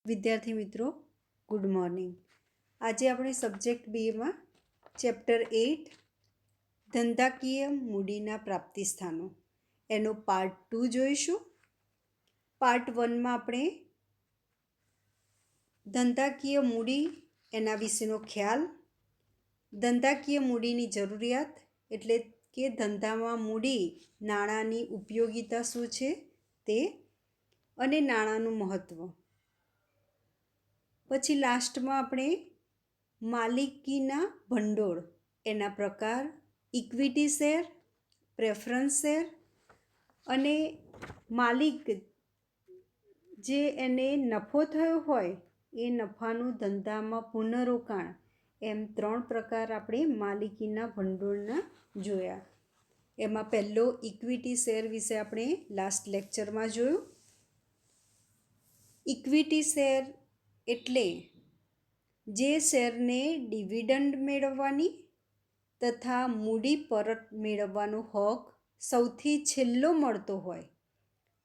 વિદ્યાર્થી મિત્રો, good morning. આજે આપણે સબ્જેક્ટ બીમાં ચેપ્ટર 8 ધંધાકીય મૂડીના પ્રાપ્તિ સ્થાનો એનો પાર્ટ 2 જોઈશું. પાર્ટ 1માં આપણે ધંધાકીય મૂડી એના વિશેનો ખ્યાલ, ધંધાકીય મૂડીની જરૂરિયાત એટલે કે ધંધામાં મૂડી નાણાંની ઉપયોગિતા શું છે તે, અને નાણાંનું મહત્ત્વ. પછી લાસ્ટમાં આપણે માલિકીના ભંડોળ એના પ્રકાર, ઇક્વિટી શેર, પ્રેફરન્સ શેર અને માલિક જે એને નફો થયો હોય એ નફાનું ધંધામાં પુનઃરોકાણ, એમ 3 પ્રકાર આપણે માલિકીના ભંડોળના જોયા. એમાં પહેલો ઇક્વિટી શેર વિશે આપણે લાસ્ટ લેક્ચરમાં જોયું. ઇક્વિટી શેર એટલે જે શેરને ડિવિડન્ડ મેળવવાની તથા મૂડી પરત મેળવવાનો હક સૌથી છેલ્લો મળતો હોય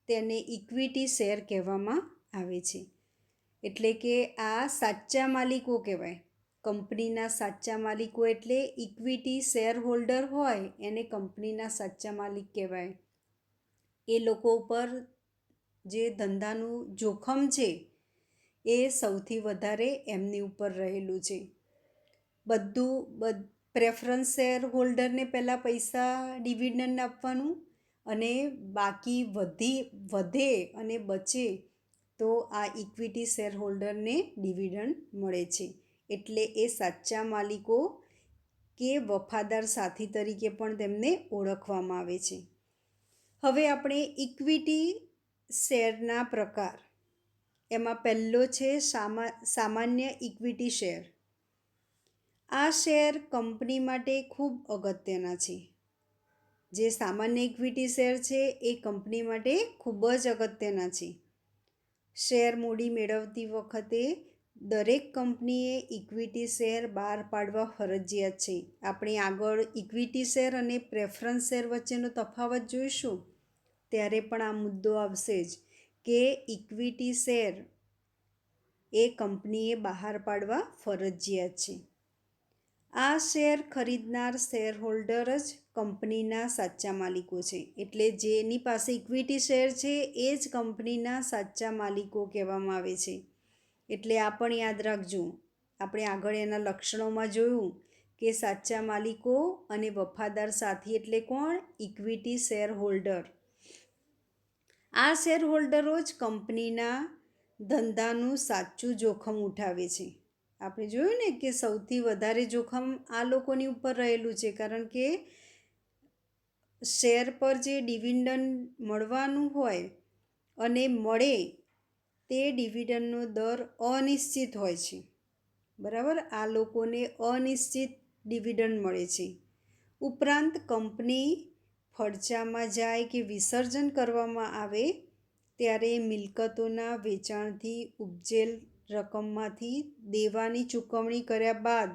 તેને ઇક્વિટી શેર કહેવામાં આવે છે. એટલે કે આ સાચા માલિકો કહેવાય. કંપનીના સાચા માલિકો એટલે ઇક્વિટી શેર હોલ્ડર હોય એને કંપનીના સાચા માલિક કહેવાય. એ લોકો ઉપર જે ધંધાનું જોખમ છે એ સૌથી વધારે એમની ઉપર રહેલું છે. પ્રેફરન્સ શેર હોલ્ડરને પહેલાં પૈસા ડિવિડન્ડ આપવાનું અને બાકી વધે અને બચે તો આ ઇક્વિટી શેર હોલ્ડરને ડિવિડન્ડ મળે છે. એટલે એ સાચા માલિકો કે વફાદાર સાથી તરીકે પણ તેમને ઓળખવામાં આવે છે. હવે આપણે ઇક્વિટી શેરના પ્રકાર, એમાં પહેલો છે સામાન્ય ઇક્વિટી શેર. આ શેર કંપની માટે ખૂબ અગત્યના છે. જે સામાન્ય ઇક્વિટી શેર છે એ કંપની માટે ખૂબ જ અગત્યના છે. શેર મૂડી મેળવતી વખતે દરેક કંપનીએ ઇક્વિટી શેર બહાર પાડવા ફરજિયાત છે. આપણે આગળ ઇક્વિટી શેર અને પ્રેફરન્સ શેર વચ્ચેનો તફાવત જોઈશું ત્યારે પણ આ મુદ્દો આવશે જ કે ઇક્વિટી શેર એ કંપનીએ બહાર પાડવા ફરજિયાત છે. આ શેર ખરીદનાર શેર હોલ્ડર જ કંપનીના સાચા માલિકો છે. એટલે જેની પાસે ઇક્વિટી શેર છે એ જ કંપનીના સાચા માલિકો કહેવામાં આવે છે. એટલે આ પણ યાદ રાખજો. આપણે આગળ એના લક્ષણોમાં જોયું કે સાચા માલિકો અને વફાદાર સાથી એટલે કોણ? Equity share holder. આ શેર હોલ્ડરો જ કંપનીના ધંધાનું સાચું જોખમ ઉઠાવે છે. આપણે જોયું ને કે સૌથી વધારે જોખમ આ લોકોની ઉપર રહેલું છે, કારણ કે શેર પર જે ડિવિડન્ડ મળવાનું હોય અને મળે તે ડિવિડન્ડનો દર અનિશ્ચિત હોય છે. બરાબર, આ લોકોને અનિશ્ચિત ડિવિડન્ડ મળે છે. ઉપરાંત કંપની ફડચામાં જાય કે વિસર્જન કરવામાં આવે ત્યારે મિલકતોના વેચાણથી ઉપજેલ રકમમાંથી દેવાની ચૂકવણી કર્યા બાદ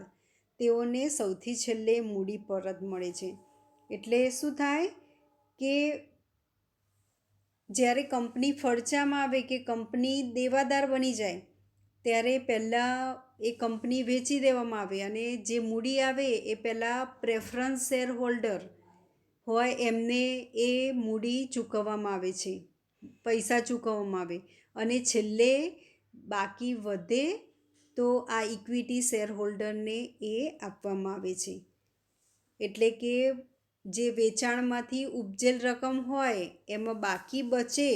તેઓને સૌથી છેલ્લે મૂડી પરત મળે છે. એટલે શું થાય કે જ્યારે કંપની ફડચામાં આવે કે કંપની દેવાદાર બની જાય ત્યારે પહેલાં એ કંપની વેચી દેવામાં આવે અને જે મૂડી આવે એ પહેલાં પ્રેફરન્સ શેર હોલ્ડર હોય એમને એ મૂડી ચૂકવવામાં આવે છે, પૈસા ચૂકવવામાં આવે અને છેલ્લે બાકી વધે તો આ ઇક્વિટી શેર હોલ્ડરને એ આપવામાં આવે છે. એટલે કે જે વેચાણમાંથી ઉપજેલ રકમ હોય એમાં બાકી બચે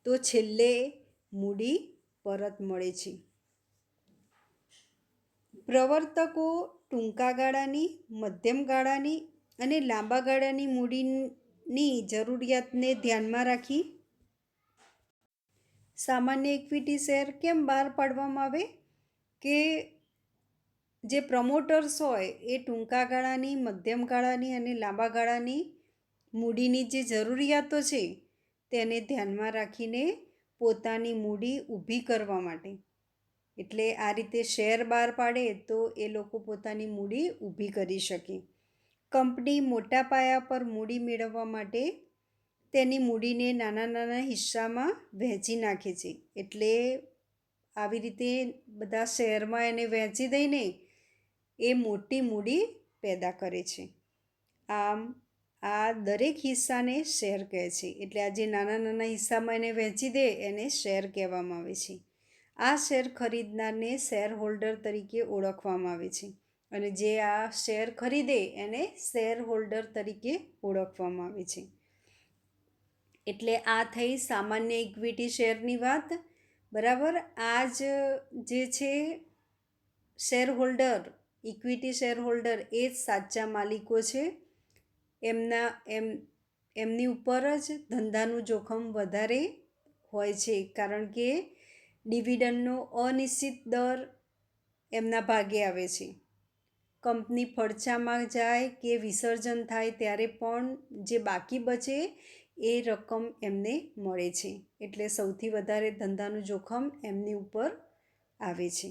તો છેલ્લે મૂડી પરત મળે છે. પ્રવર્તકો ટૂંકા ગાળાની, મધ્યમ ગાળાની અને લાંબા ગાળાની મૂડીની જરૂરિયાતને ધ્યાનમાં રાખી સામાન્ય ઇક્વિટી શેર કેમ બહાર પાડવામાં આવે કે જે પ્રમોટર્સ હોય એ ટૂંકા ગાળાની, મધ્યમ ગાળાની અને લાંબા ગાળાની મૂડીની જે જરૂરિયાતો છે તેને ધ્યાનમાં રાખીને પોતાની મૂડી ઊભી કરવા માટે. એટલે આ રીતે શેર બહાર પાડે તો એ લોકો પોતાની મૂડી ઊભી કરી શકે. કંપની મોટા પાયા પર મૂડી મેળવવા માટે તેની મૂડીને નાના નાના હિસ્સામાં વહેંચી નાખે છે. એટલે આવી રીતે બધા શેરમાં એને વહેંચી દઈને એ મોટી મૂડી પેદા કરે છે. આમ આ દરેક હિસ્સાને શેર કહે છે. એટલે આ જે નાના નાના હિસ્સામાં એને વહેંચી દે એને શેર કહેવામાં આવે છે. આ શેર ખરીદનારને શેર હોલ્ડર તરીકે ઓળખવામાં આવે છે અને જે આ શેર ખરીદે એને શેર હોલ્ડર તરીકે ઓળખવામાં આવે છે. એટલે આ થઈ સામાન્ય ઇક્વિટી શેરની વાત. બરાબર. આ જ જે છે share holder, equity share holder એ જ સાચા માલિકો છે. એમની ઉપર જ ધંધાનું જોખમ વધારે હોય છે, કારણ કે ડિવિડન્ડનો અનિશ્ચિત દર એમના ભાગે આવે છે. કંપની ફડચામાં જાય કે વિસર્જન થાય ત્યારે પણ જે બાકી બચે એ રકમ એમને મળે છે. એટલે સૌથી વધારે ધંધાનું જોખમ એમની ઉપર આવે છે.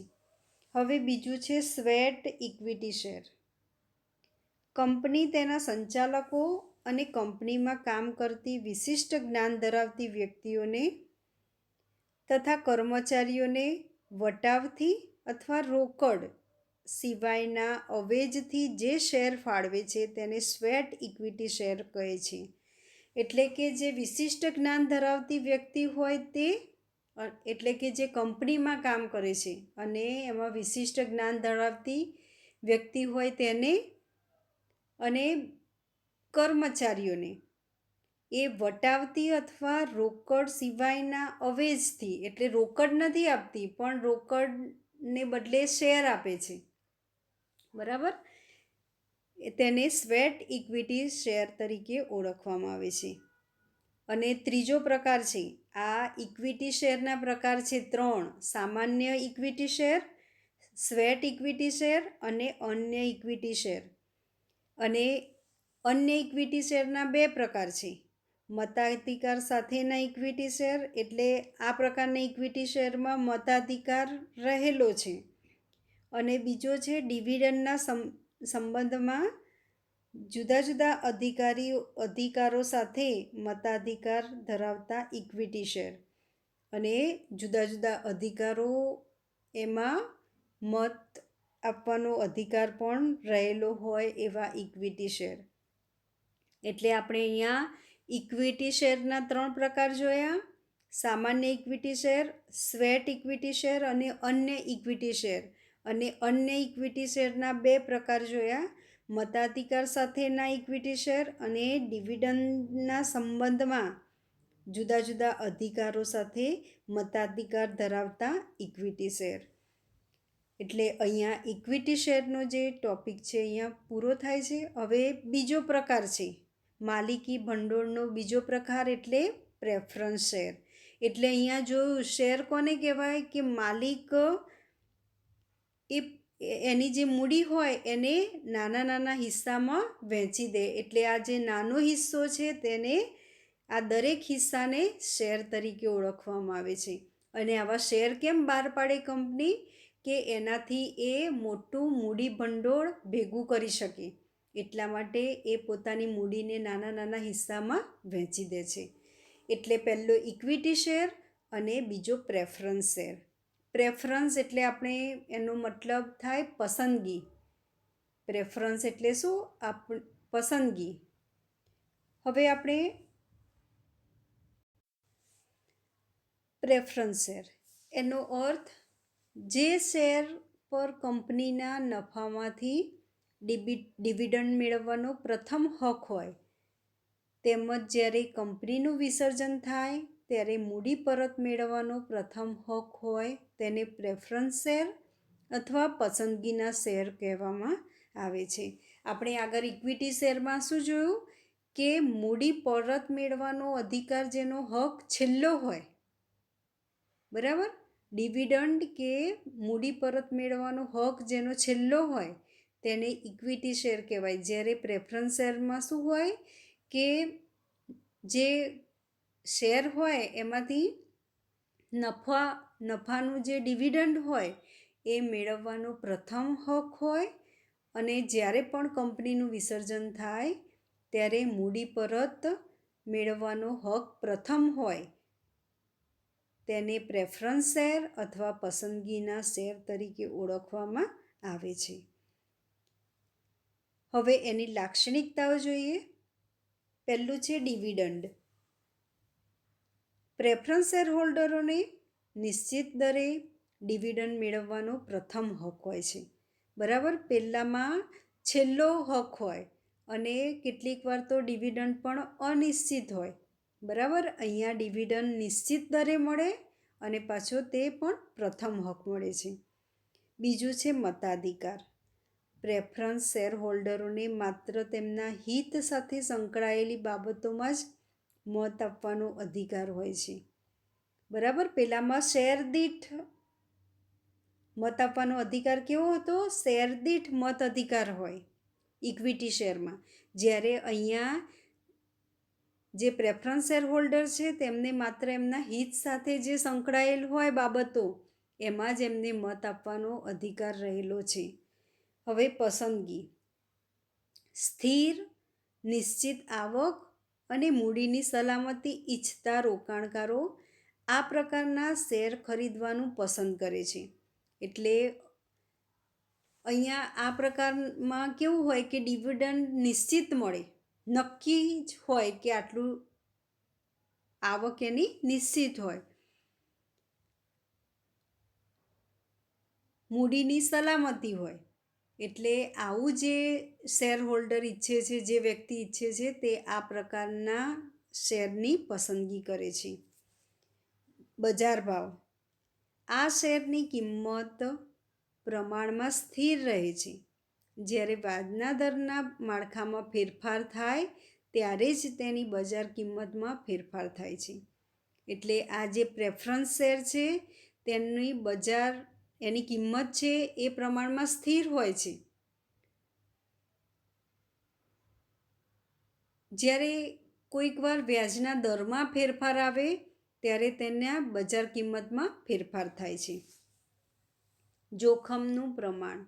હવે બીજું છે સ્વેટ ઇક્વિટી શેર. કંપની તેના સંચાલકો અને કંપનીમાં કામ કરતી વિશિષ્ટ જ્ઞાન ધરાવતી વ્યક્તિઓને તથા કર્મચારીઓને વટાવથી અથવા રોકડ સિવાયના અવેજથી જે શેર ફાળવે છે તેને સ્વેટ ઇક્વિટી શેર કહે છે. એટલે કે જે વિશિષ્ટ જ્ઞાન ધરાવતી વ્યક્તિ હોય તે, એટલે કે જે કંપનીમાં કામ કરે છે અને એમાં વિશિષ્ટ જ્ઞાન ધરાવતી વ્યક્તિ હોય તેને અને કર્મચારીઓને એ વટાવતી અથવા રોકડ સિવાયના અવેજથી, એટલે રોકડ નથી આપતી પણ રોકડને બદલે શેર આપે છે. બરાબર. તેને સ્વેટ ઇક્વિટી શેર તરીકે ઓળખવામાં આવે છે. અને ત્રીજો પ્રકાર છે, આ ઇક્વિટી શેરના પ્રકાર છે 3: સામાન્ય equity share, sweat equity share અને અન્ય ઇક્વિટી શેર. અને અન્ય ઇક્વિટી શેરના 2 પ્રકાર છે, મતાધિકાર સાથેના ઇક્વિટી શેર, એટલે આ પ્રકારના ઇક્વિટી શેરમાં મતાધિકાર રહેલો છે. અને બીજો છે ડિવિડન્ડના સંબંધમાં જુદા જુદા અધિકારો સાથે મતાધિકાર ધરાવતા ઇક્વિટી શેર. અને જુદા જુદા અધિકારો એમાં મત આપવાનો અધિકાર પણ રહેલો હોય એવા ઇક્વિટી શેર. એટલે આપણે અહીંયા ઇક્વિટી શેરના 3 પ્રકાર જોયા: સામાન્ય equity share, sweat equity share અને અન્ય ઇક્વિટી શેર. અને અન્ય ઇક્વિટી શેરના 2 પ્રકાર જોયા: મતાધિકાર સાથેના ઇક્વિટી શેર અને ડિવિડન્ડના સંબંધમાં જુદા જુદા અધિકારો સાથે મતાધિકાર ધરાવતા ઇક્વિટી શેર. એટલે અહીંયા ઇક્વિટી શેરનો જે ટોપિક છે અહીંયા પૂરો થાય છે. હવે બીજો પ્રકાર છે માલિકી ભંડોળનો બીજો પ્રકાર, એટલે પ્રેફરન્સ શેર. એટલે અહીંયા જોયું શેર કોને કહેવાય કે માલિક એની જે મૂડી હોય એને નાના નાના હિસ્સામાં વહેંચી દે. એટલે આ જે નાનો હિસ્સો છે તેને, આ દરેક હિસ્સાને શેર તરીકે ઓળખવામાં આવે છે. અને આવા શેર કેમ બહાર પાડે કંપની? કે એનાથી એ મોટું મૂડી ભંડોળ ભેગું કરી શકે. એટલા માટે એ પોતાની મૂડીને નાના નાના હિસ્સામાં વહેંચી દે છે. એટલે પહેલો ઇક્વિટી શેર અને બીજો પ્રેફરન્સ શેર. પ્રેફરન્સ એટલે આપણે એનો મતલબ થાય પસંદગી. પ્રેફરન્સ એટલે શું? પસંદગી. હવે આપણે પ્રેફરન્સ શેર, એનો અર્થ જે શેર પર કંપનીના નફામાંથી ડિવિડન્ડ મેળવવાનો પ્રથમ હક હોય, તેમજ જ્યારે કંપનીનું વિસર્જન થાય ત્યારે મૂડી પરત મેળવવાનો પ્રથમ હક હોય તેને પ્રેફરન્સ શેર અથવા પસંદગીના શેર કહેવામાં આવે છે. આપણે આગળ ઇક્વિટી શેરમાં શું જોયું કે મૂડી પરત મેળવવાનો અધિકાર જેનો હક છેલ્લો હોય, બરાબર, ડિવિડન્ડ કે મૂડી પરત મેળવવાનો હક જેનો છેલ્લો હોય તેને ઇક્વિટી શેર કહેવાય. જ્યારે પ્રેફરન્સ શેરમાં શું હોય કે જે શેર હોય એમાંથી નફાનું જે ડિવિડન્ડ હોય એ મેળવવાનો પ્રથમ હક હોય અને જ્યારે પણ કંપનીનું વિસર્જન થાય ત્યારે મૂડી પરત મેળવવાનો હક પ્રથમ હોય. તેને પ્રેફરન્સ શેર અથવા પસંદગીના શેર તરીકે ઓળખવામાં આવે છે. હવે એની લાક્ષણિકતાઓ જોઈએ. પહેલું છે ડિવિડન્ડ. પ્રેફરન્સ શેર હોલ્ડરોને નિશ્ચિત દરે ડિવિડન્ડ મેળવવાનો પ્રથમ હક હોય છે. બરાબર, પહેલામાં છેલ્લો હક હોય અને કેટલીક વાર તો ડિવિડન્ડ પણ અનિશ્ચિત હોય. બરાબર, અહીંયા ડિવિડન્ડ નિશ્ચિત દરે મળે અને પાછો તે પણ પ્રથમ હક મળે છે. બીજું છે મતાધિકાર. પ્રેફરન્સ શેર હોલ્ડરોને માત્ર તેમના હિત સાથે સંકળાયેલી બાબતોમાં જ મત આપવાનો અધિકાર હોય છે. બરાબર, પહેલામાં શેર દીઠ મત આપવાનો અધિકાર કેવો હતો? શેર દીઠ મત અધિકાર હોય ઇક્વિટી શેરમાં. જ્યારે અહીંયા જે પ્રેફરન્સ શેર હોલ્ડર છે તેમને માત્ર એમના હિત સાથે જે સંકળાયેલ હોય બાબતો એમાં જ એમને મત આપવાનો અધિકાર રહેલો છે. હવે પસંદગી. સ્થિર, નિશ્ચિત આવક અને મૂડીની સલામતી ઈચ્છતા રોકાણકારો આ પ્રકારના શેર ખરીદવાનું પસંદ કરે છે. એટલે અહીંયા આ પ્રકારમાં કેવું હોય કે ડિવિડન્ડ નિશ્ચિત મળે, નક્કી જ હોય કે આટલું આવક એની નિશ્ચિત હોય. મૂડીની સલામતી હોય. એટલે આવું જે શેર હોલ્ડર ઈચ્છે છે, જે વ્યક્તિ ઈચ્છે છે તે આ પ્રકારના શેરની પસંદગી કરે છે. બજાર ભાવ. આ શેરની કિંમત પ્રમાણમાં સ્થિર રહે છે. જ્યારે વ્યાજના દરના માળખામાં ફેરફાર થાય ત્યારે જ તેની બજાર કિંમતમાં ફેરફાર થાય છે. એટલે આ જે પ્રેફરન્સ શેર છે તેની બજાર એની કિંમત છે એ પ્રમાણમાં સ્થિર હોય છે. જ્યારે કોઈક વાર વ્યાજના દરમાં ફેરફાર આવે ત્યારે તેના બજાર કિંમતમાં ફેરફાર થાય છે. જોખમનું પ્રમાણ.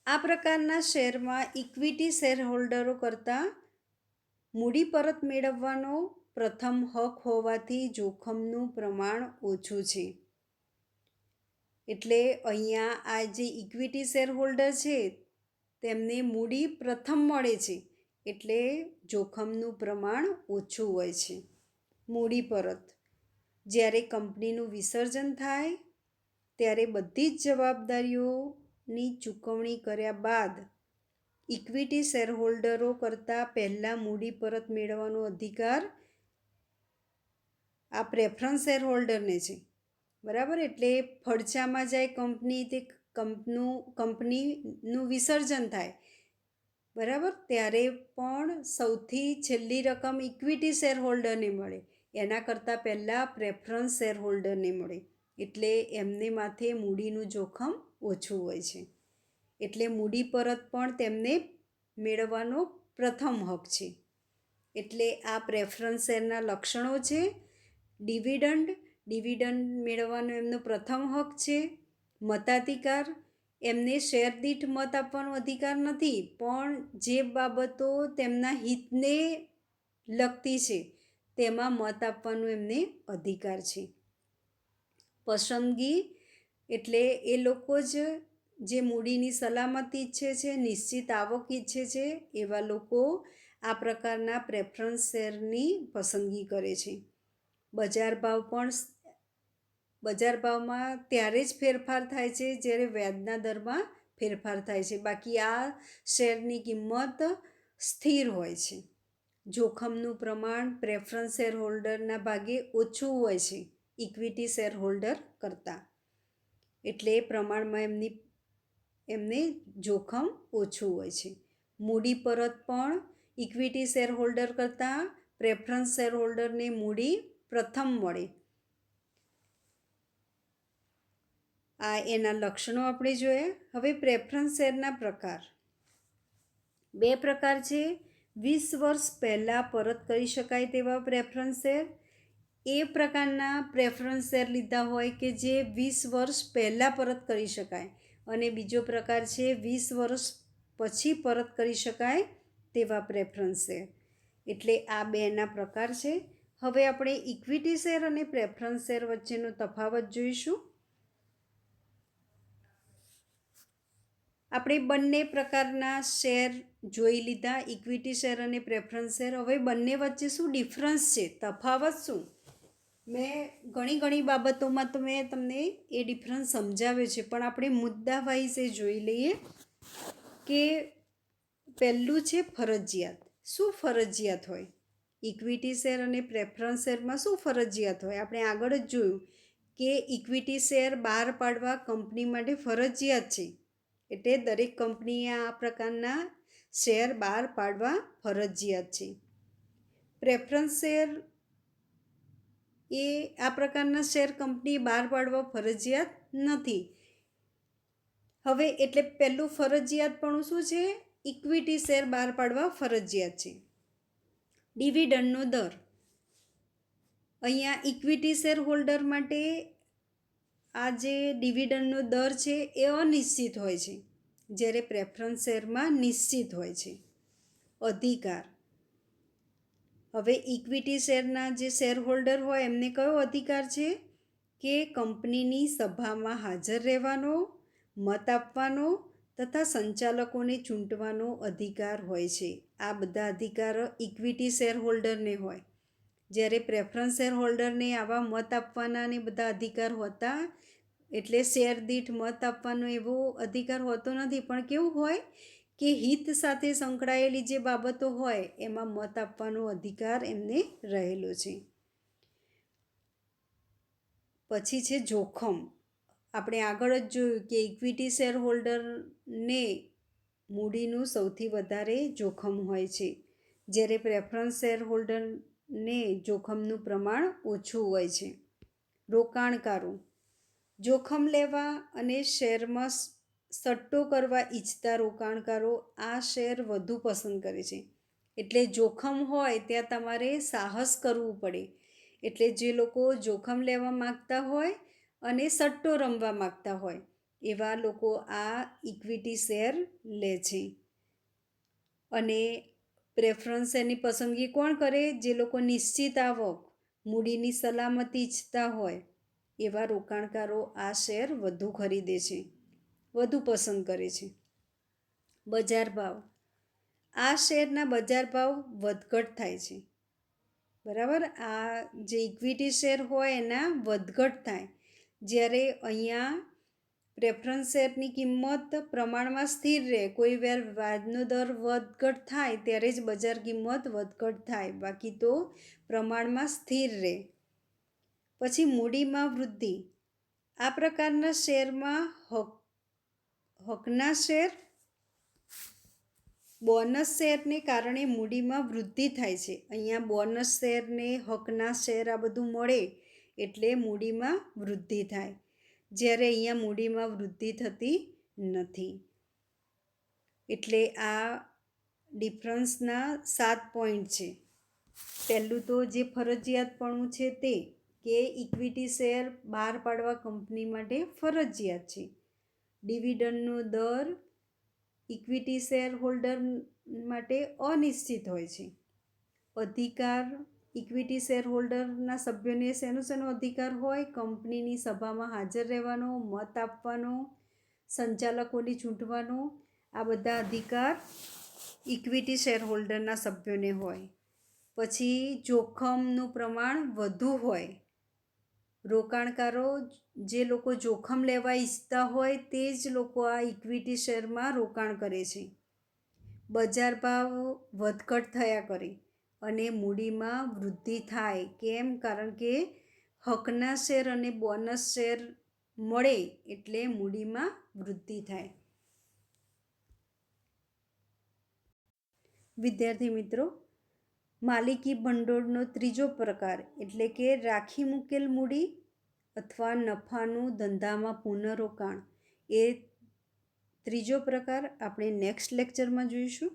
આ પ્રકારના શેરમાં ઇક્વિટી શેર હોલ્ડરો કરતાં મૂડી પરત મેળવવાનો પ્રથમ હક હોવાથી જોખમનું પ્રમાણ ઓછું છે. એટલે અહીંયા આ જે ઇક્વિટી શેર હોલ્ડર છે તેમને મૂડી પ્રથમ મળે છે એટલે જોખમનું પ્રમાણ ઓછું હોય છે. મૂડી પરત. જ્યારે કંપનીનું વિસર્જન થાય ત્યારે બધી જ જવાબદારીઓની ચૂકવણી કર્યા બાદ ઇક્વિટી શેર હોલ્ડરો કરતાં પહેલાં મૂડી પરત મેળવવાનો અધિકાર આ પ્રેફરન્સ શેર હોલ્ડરને છે. બરાબર, એટલે ફડચામાં જાય કંપની, તે કંપનીનું વિસર્જન થાય બરાબર, ત્યારે પણ સૌથી છેલ્લી રકમ ઇક્વિટી શેર હોલ્ડરને મળે. એના કરતાં પહેલાં પ્રેફરન્સ શેર હોલ્ડરને મળે. એટલે એમને માથે મૂડીનું જોખમ ઓછું હોય છે. એટલે મૂડી પરત પણ તેમને મેળવવાનો પ્રથમ હક છે. એટલે આ પ્રેફરન્સ શેરના લક્ષણો છે. ડિવિડન્ડ મેળવવાનો એમનો પ્રથમ હક છે. મતાધિકાર. એમને શેર દીઠ મત આપવાનો અધિકાર નથી, પણ જે બાબતો તેમના હિતને લગતી છે તેમાં મત આપવાનો એમને અધિકાર છે. પસંદગી. એટલે એ લોકો જ જે મૂડીની સલામતી ઈચ્છે છે, નિશ્ચિત આવક ઈચ્છે છે એવા લોકો આ પ્રકારના પ્રેફરન્સ શેરની પસંદગી કરે છે. બજાર ભાવમાં ત્યારે જ ફેરફાર થાય છે જ્યારે વ્યાજના દરમાં ફેરફાર થાય છે. બાકી આ શેરની કિંમત સ્થિર હોય છે. જોખમનું પ્રમાણ પ્રેફરન્સ શેર હોલ્ડરના ભાગે ઓછું હોય છે ઇક્વિટી શેર હોલ્ડર કરતાં. એટલે એ પ્રમાણમાં એમને જોખમ ઓછું હોય છે. મૂડી પરત પણ ઇક્વિટી શેર હોલ્ડર કરતાં પ્રેફરન્સ શેર હોલ્ડરને મૂડી પ્રથમ મળે. આ એના લક્ષણો આપણે જોયા. હવે પ્રેફરન્સ શેરના પ્રકાર. 2 પ્રકાર છે. 20 વર્ષ પહેલાં પરત કરી શકાય તેવા પ્રેફરન્સ શેર. એ પ્રકારના પ્રેફરન્સ શેર લીધા હોય કે જે 20 વર્ષ પહેલાં પરત કરી શકાય. અને બીજો પ્રકાર છે 20 વર્ષ પછી પરત કરી શકાય તેવા પ્રેફરન્સ શેર. એટલે આ બેના પ્રકાર છે. હવે આપણે ઇક્વિટી શેર અને પ્રેફરન્સ શેર વચ્ચેનો તફાવત જોઈશું. આપણે બંને પ્રકારના શેર જોઈ લીધા, ઇક્વિટી શેર અને પ્રેફરન્સ શેર. હવે બંને વચ્ચે શું ડિફરન્સ છે, તફાવત શું? મેં ઘણી બાબતોમાં તો મેં તમને એ ડિફરન્સ સમજાવ્યો છે, પણ આપણે મુદ્દા વાઇઝ એ જોઈ લઈએ કે પહેલું છે ફરજિયાત. શું ફરજિયાત હોય? ઇક્વિટી શેર અને પ્રેફરન્સ શેરમાં શું ફરજિયાત હોય? આપણે આગળ જ જોયું કે ઇક્વિટી શેર બહાર પાડવા કંપની માટે ફરજિયાત છે. એટલે દરેક કંપનીએ આ પ્રકારના શેર બહાર પાડવા ફરજિયાત છે. પ્રેફરન્સ શેર એ આ પ્રકારના શેર કંપની બહાર પાડવા ફરજિયાત નથી. હવે એટલે પહેલું ફરજિયાતપણું શું છે? ઇક્વિટી શેર બહાર પાડવા ફરજિયાત છે. ડિવિડન્ડનો દર. અહીંયા ઇક્વિટી શેર હોલ્ડર માટે આ જે ડિવિડન્ડનો દર છે એ અનિશ્ચિત હોય છે, જ્યારે પ્રેફરન્સ શેરમાં નિશ્ચિત હોય છે. અધિકાર. હવે ઇક્વિટી શેરના જે શેર હોલ્ડર હોય એમને કયો અધિકાર છે કે કંપનીની સભામાં હાજર રહેવાનો, મત આપવાનો તથા સંચાલકોને ચૂંટવાનો અધિકાર હોય છે. આ બધા અધિકાર ઇક્વિટી શેર હોલ્ડરને હોય, જ્યારે પ્રેફરન્સ શેર હોલ્ડરને આવા મત આપવાના ને બધા અધિકાર હોતા, એટલે શેર દીઠ મત આપવાનો એવો અધિકાર હોતો નથી. પણ કેવું હોય કે હિત સાથે સંકળાયેલી જે બાબતો હોય એમાં મત આપવાનો અધિકાર એમને રહેલો છે. પછી છે જોખમ. આપણે આગળ જ જોયું કે ઇક્વિટી શેર હોલ્ડરને મૂડીનું સૌથી વધારે જોખમ હોય છે, જ્યારે પ્રેફરન્સ શેર હોલ્ડરને જોખમનું પ્રમાણ ઓછું હોય છે. રોકાણકારો. જોખમ લેવા અને શેરમાં સટ્ટો કરવા ઈચ્છતા રોકાણકારો આ શેર વધુ પસંદ કરે છે. એટલે જોખમ હોય ત્યાં તમારે સાહસ કરવું પડે. એટલે જે લોકો જોખમ લેવા માગતા હોય અને સટ્ટો રમવા માગતા હોય એવા લોકો આ ઇક્વિટી શેર લે છે. અને પ્રેફરન્સ શેરની પસંદગી કોણ કરે? જે લોકો નિશ્ચિત આવક, મૂડીની સલામતી ઈચ્છતા હોય એવા રોકાણકારો આ શેર વધુ ખરીદે છે, વધુ પસંદ કરે છે. બજાર ભાવ. આ શેરના બજાર ભાવ વધઘટ થાય છે. બરાબર, આ જે ઇક્વિટી શેર હોય એના વધઘટ થાય, જ્યારે અહીંયા પ્રેફરન્સ શેરની કિંમત પ્રમાણમાં સ્થિર રહે. કોઈ વાર વ્યાજનો દર વધઘટ થાય ત્યારે જ બજાર કિંમત વધઘટ થાય, બાકી તો પ્રમાણમાં સ્થિર રહે. પછી મૂડીમાં વૃદ્ધિ. આ પ્રકારના શેરમાં હકના શેર, બોનસ શેરને કારણે મૂડીમાં વૃદ્ધિ થાય છે. અહીંયા બોનસ શેરને હકના શેર આ બધું મળે એટલે મૂડીમાં વૃદ્ધિ થાય, જ્યારે અહીંયા મૂડીમાં વૃદ્ધિ થતી નથી. એટલે આ ડિફરન્સના 7 પોઈન્ટ છે. પહેલું તો જે ફરજિયાતપણું છે તે કે ઇક્વિટી શેર બહાર પાડવા કંપની માટે ફરજિયાત છે. ડિવિડન્ડનો દર ઇક્વિટી શેર હોલ્ડર માટે અનિશ્ચિત હોય છે. અધિકાર. ઇક્વિટી શેર હોલ્ડરના સભ્યોને શેનો અધિકાર હોય? કંપનીની સભામાં હાજર રહેવાનો, મત આપવાનો, સંચાલકોને ચૂંટવાનો. આ બધા અધિકાર ઇક્વિટી શેર હોલ્ડરના સભ્યોને હોય. પછી જોખમનું પ્રમાણ વધુ હોય. રોકાણકારો, જે લોકો જોખમ લેવા ઈચ્છતા હોય તે જ લોકો આ ઇક્વિટી શેરમાં રોકાણ કરે છે. બજાર ભાવ વધઘટ થયા કરે અને મૂડીમાં વૃદ્ધિ થાય. કેમ? કારણ કે હકના શેર અને બોનસ શેર મળે એટલે મૂડીમાં વૃદ્ધિ થાય. વિદ્યાર્થી મિત્રો, માલિકી ભંડોળનો ત્રીજો પ્રકાર એટલે કે રાખી મૂકેલ મૂડી અથવા નફાનું ધંધામાં પુનઃરોકાણ, એ ત્રીજો પ્રકાર આપણે નેક્સ્ટ લેક્ચરમાં જોઈશું.